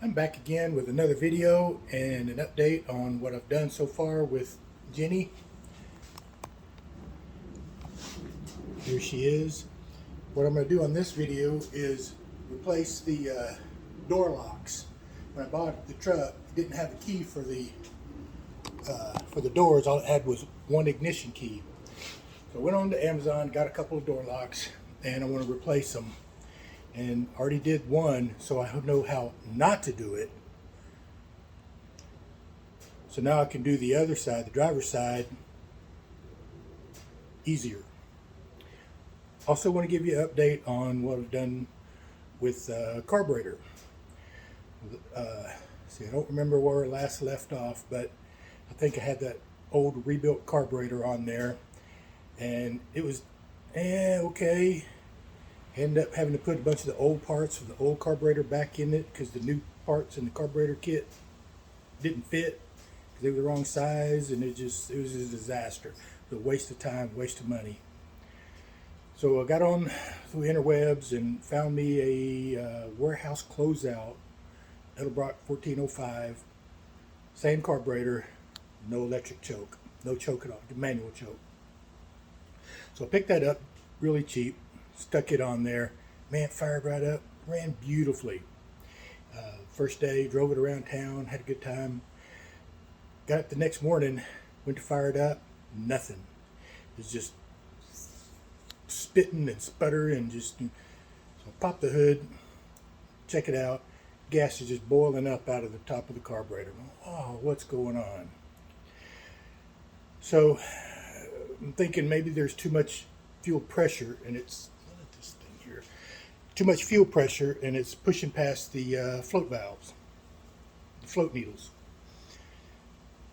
I'm back again with another video and an update on what I've done so far with Jenny. Here she is. What I'm going to do on this video is replace the door locks. When I bought the truck, it didn't have a key for the doors. All it had was one ignition key. So I went on to Amazon, got a couple of door locks, and I want to replace them. And already did one, so I know how not to do it. So now I can do the other side, the driver's side, easier. Also want to give you an update on what I've done with carburetor. See, I don't remember where I last left off, but I think I had that old rebuilt carburetor on there, and it was okay. Ended up having to put a bunch of the old parts of the old carburetor back in it because the new parts in the carburetor kit didn't fit because they were the wrong size, and it was a disaster. It was a waste of time, waste of money. So I got on the interwebs and found me a warehouse closeout, Edelbrock 1405, same carburetor, no electric choke, no choke at all, manual choke. So I picked that up really cheap, stuck it on there. Man, it fired right up, ran beautifully. First day, drove it around town, had a good time. Got up the next morning, went to fire it up, nothing. It was just spitting and sputtering and just, so I popped the hood, check it out. Gas is just boiling up out of the top of the carburetor. Oh, what's going on? So I'm thinking maybe there's too much fuel pressure and it's, look at this thing here, too much fuel pressure and it's pushing past the float valves, the float needles.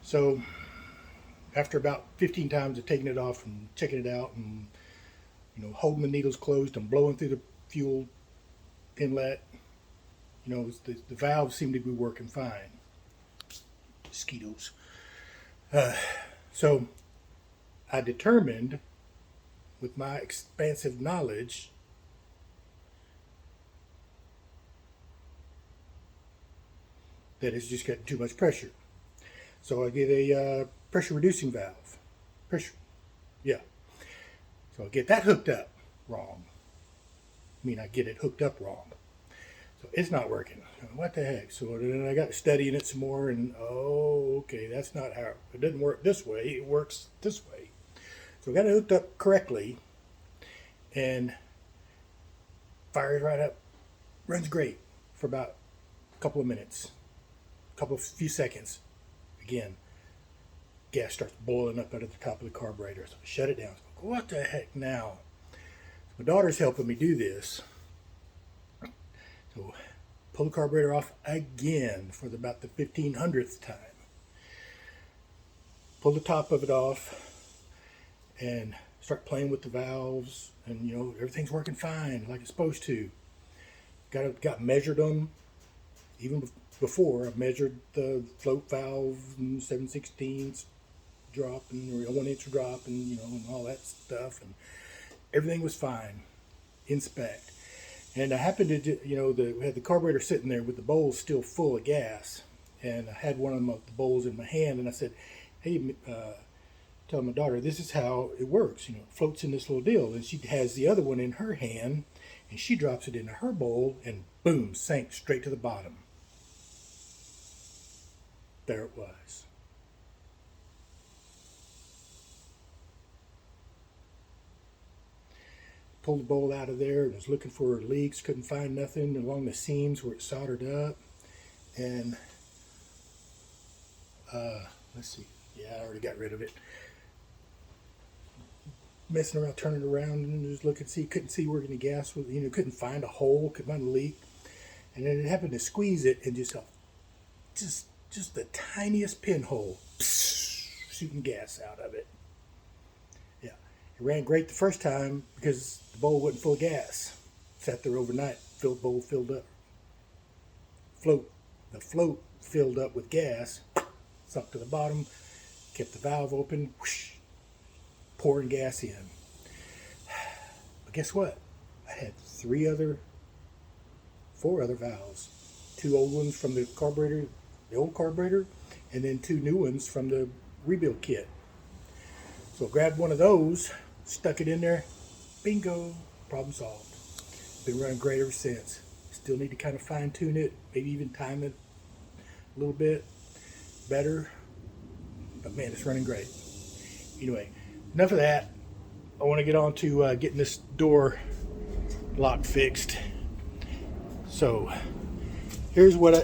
So after about 15 times of taking it off and checking it out and holding the needles closed and blowing through the fuel inlet, the valves seem to be working fine. Mosquitoes. So I determined, with my expansive knowledge, that it's just getting too much pressure. So I get a pressure reducing valve. Yeah. So I get that hooked up wrong. I get it hooked up wrong. So it's not working. What the heck? So then I got studying it some more, and okay, that's not how it doesn't work this way. It works this way. So I got it hooked up correctly, and fires right up, runs great for about a couple of minutes, few seconds. Again, gas starts boiling up out of the top of the carburetor. So I shut it down. So what the heck now? So my daughter's helping me do this. So pull the carburetor off again for about the 1500th time. Pull the top of it off and start playing with the valves, and everything's working fine like it's supposed to. Got measured them even before. I measured the float valve and 7/16 drop and 1-inch drop and and all that stuff, and everything was fine. Inspect. And I happened to, we had the carburetor sitting there with the bowls still full of gas, and I had one of the bowls in my hand, and I said, "Hey, tell my daughter this is how it works. It floats in this little deal." And she has the other one in her hand, and she drops it into her bowl, and boom, sank straight to the bottom. There it was. Pulled the bowl out of there and was looking for leaks, couldn't find nothing along the seams where it soldered up. And let's see, yeah, I already got rid of it. Messing around, turning around, and just looking, couldn't see where any gas was, couldn't find a hole, couldn't find a leak. And then it happened to squeeze it and just the tiniest pinhole, shooting gas out of it. Yeah, it ran great the first time because the bowl wasn't full of gas. Sat there overnight, bowl filled up. The float filled up with gas, sunk to the bottom, kept the valve open, whoosh, pouring gas in. But guess what? I had 4 other valves 2 old ones from the carburetor, the old carburetor, and then 2 new ones from the rebuild kit. So I grabbed one of those, stuck it in there, bingo, problem solved. Been running great ever since. Still need to kind of fine tune it, maybe even time it a little bit better, but man, it's running great. Anyway, enough of that. I want to get on to getting this door lock fixed. So here's what I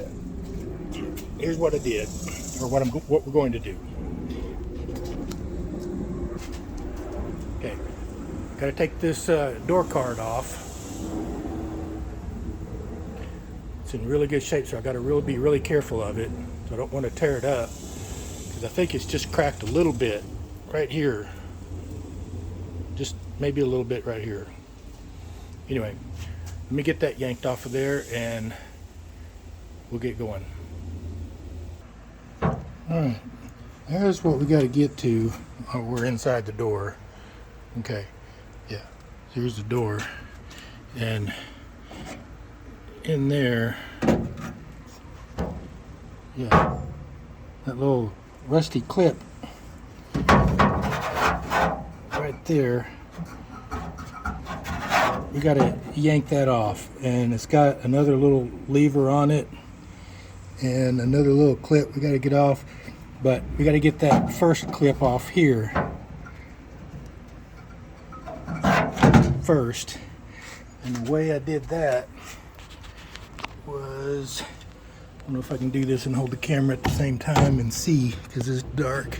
did, or what we're going to do. Okay, got to take this door card off. It's in really good shape, so I got to be really careful of it. So I don't want to tear it up, because I think it's just cracked a little bit right here. Just maybe a little bit right here. Anyway, let me get that yanked off of there and we'll get going. Alright, there's what we got to get to. Oh, we're inside the door. Okay, yeah, here's the door. And in there, yeah, that little rusty clip right there, we got to yank that off, and it's got another little lever on it and another little clip we got to get off, but we got to get that first clip off here first. And the way I did that was, I don't know if I can do this and hold the camera at the same time and see, because it's dark.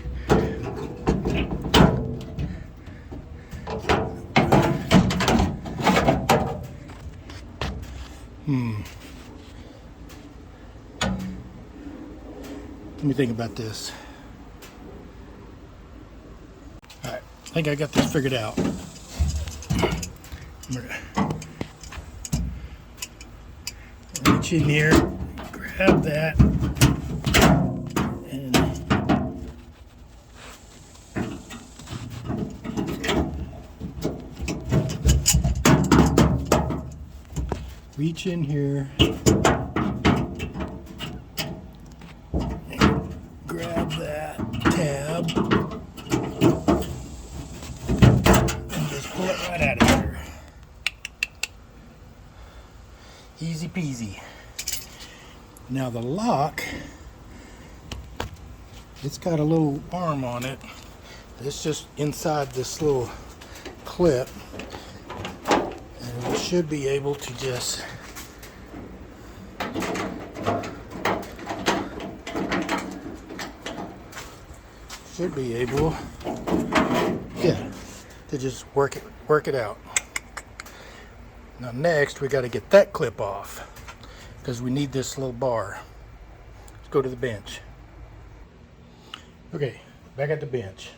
Let me think about this. Alright, I think I got this figured out. I'm gonna reach in here, grab that, and reach in here, and grab that tab, and just pull it right out of here. Easy peasy. Now the lock, it's got a little arm on it. It's just inside this little clip, and we should be able to just to just work it out. Now next we got to get that clip off, because we need this little bar. Let's go to the bench. Okay, back at the bench.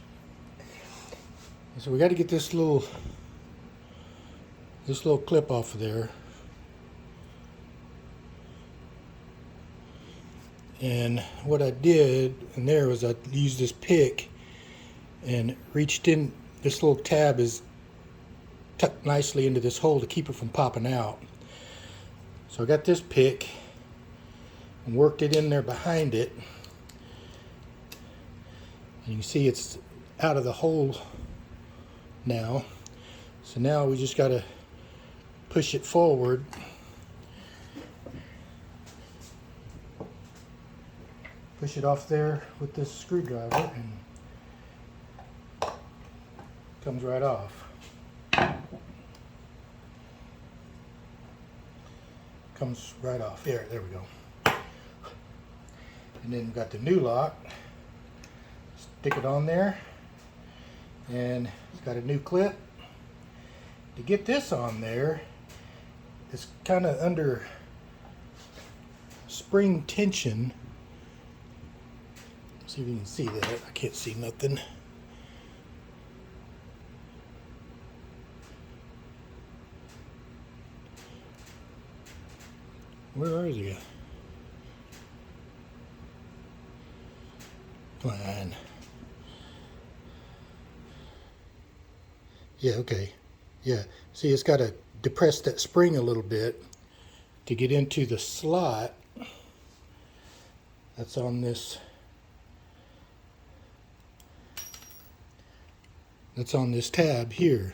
So we got to get this little clip off of there. And what I did in there was I used this pick and reached in. This little tab is tucked nicely into this hole to keep it from popping out. So I got this pick and worked it in there behind it, and you can see it's out of the hole now. So now we just got to push it forward, push it off there with this screwdriver, and comes right off. Comes right off. There we go. And then we've got the new lock. Stick it on there, and it's got a new clip. To get this on there, it's kind of under spring tension. See if you can see that. I can't see nothing. Where is he? Come on. Yeah, okay. Yeah, see, it's got to depress that spring a little bit to get into the slot. That's on this. That's on this tab here.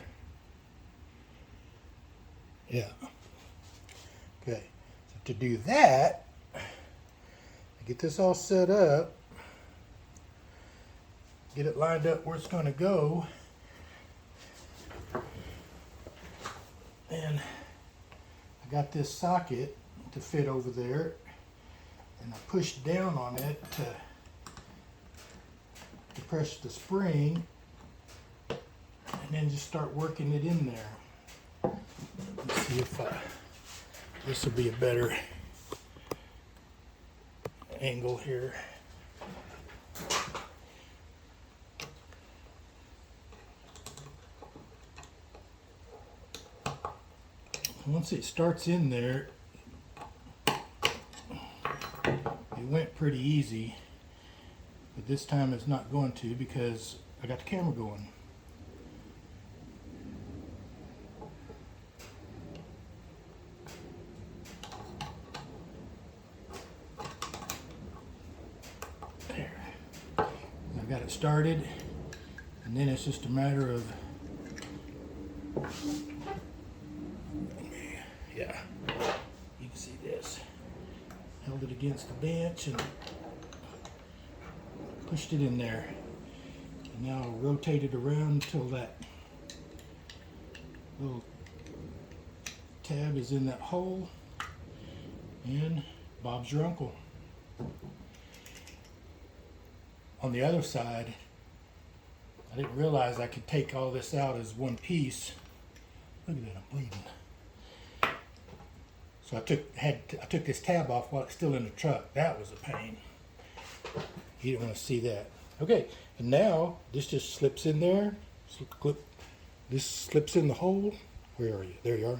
Yeah. Okay. So to do that, get this all set up, get it lined up where it's going to go, and I got this socket to fit over there, and I pushed down on it to press the spring, and then just start working it in there. Let's see if this will be a better angle here. Once it starts in there, it went pretty easy, but this time it's not going to because I got the camera going. I got it started, and then it's just a matter of, yeah, you can see this. Held it against the bench and pushed it in there. And now I'll rotate it around until that little tab is in that hole, and Bob's your uncle. On the other side, I didn't realize I could take all this out as one piece. Look at that, I'm bleeding. So I took this tab off while it's still in the truck. That was a pain. You didn't want to see that. Okay, and now this just slips in there. This slips in the hole. Where are you? There you are.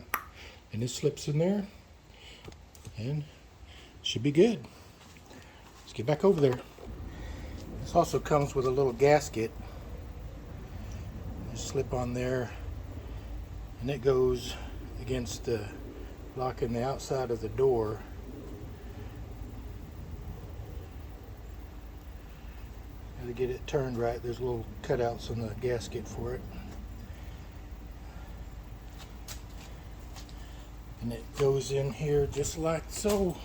And this slips in there, and should be good. Let's get back over there. This also comes with a little gasket. Just slip on there, and it goes against the lock in the outside of the door. Got to get it turned right. There's little cutouts on the gasket for it. And it goes in here just like so.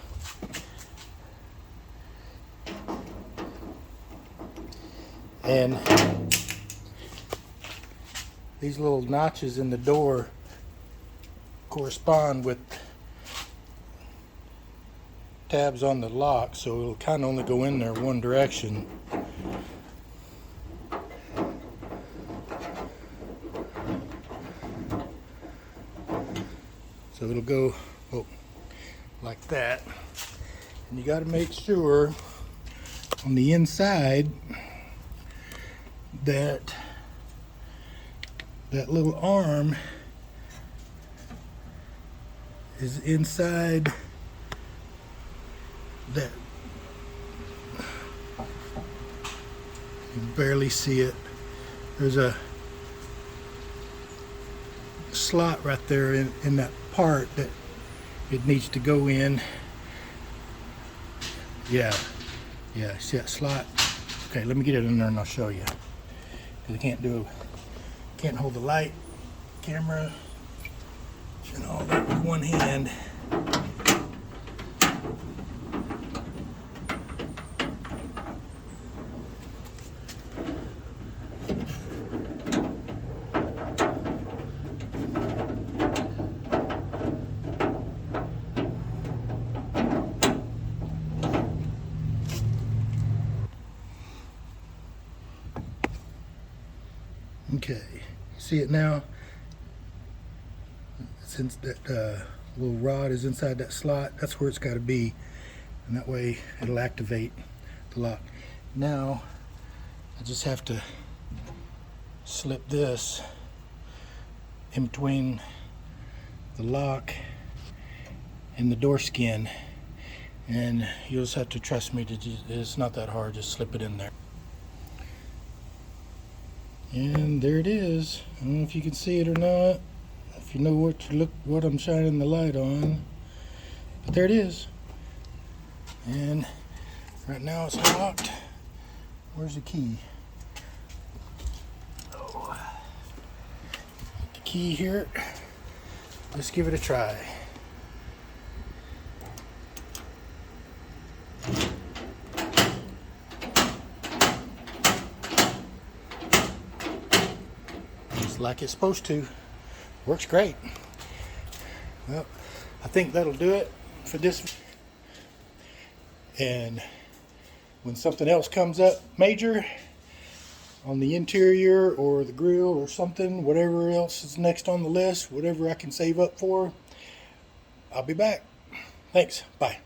And these little notches in the door correspond with tabs on the lock, so it'll kind of only go in there one direction. So it'll go like that. And you got to make sure on the inside that little arm is inside that. You can barely see it. There's a slot right there in that part that it needs to go in. Yeah, see that slot? Okay, let me get it in there and I'll show you. Because I can't hold the light, camera, and all that with one hand. Okay, see it now? Since that little rod is inside that slot, that's where it's got to be, and that way it'll activate the lock. Now I just have to slip this in between the lock and the door skin, and you'll just have to trust me it's not that hard. Just slip it in there. And there it is. I don't know if you can see it or not, if you know what I'm shining the light on, but there it is. And Right now it's hot. Where's the key? Oh. The key here. Let's give it a try. Just like it's supposed to. Works great. Well, I think that'll do it for this. And when something else comes up major on the interior or the grill or something, whatever else is next on the list, whatever I can save up for, I'll be back. Thanks. Bye.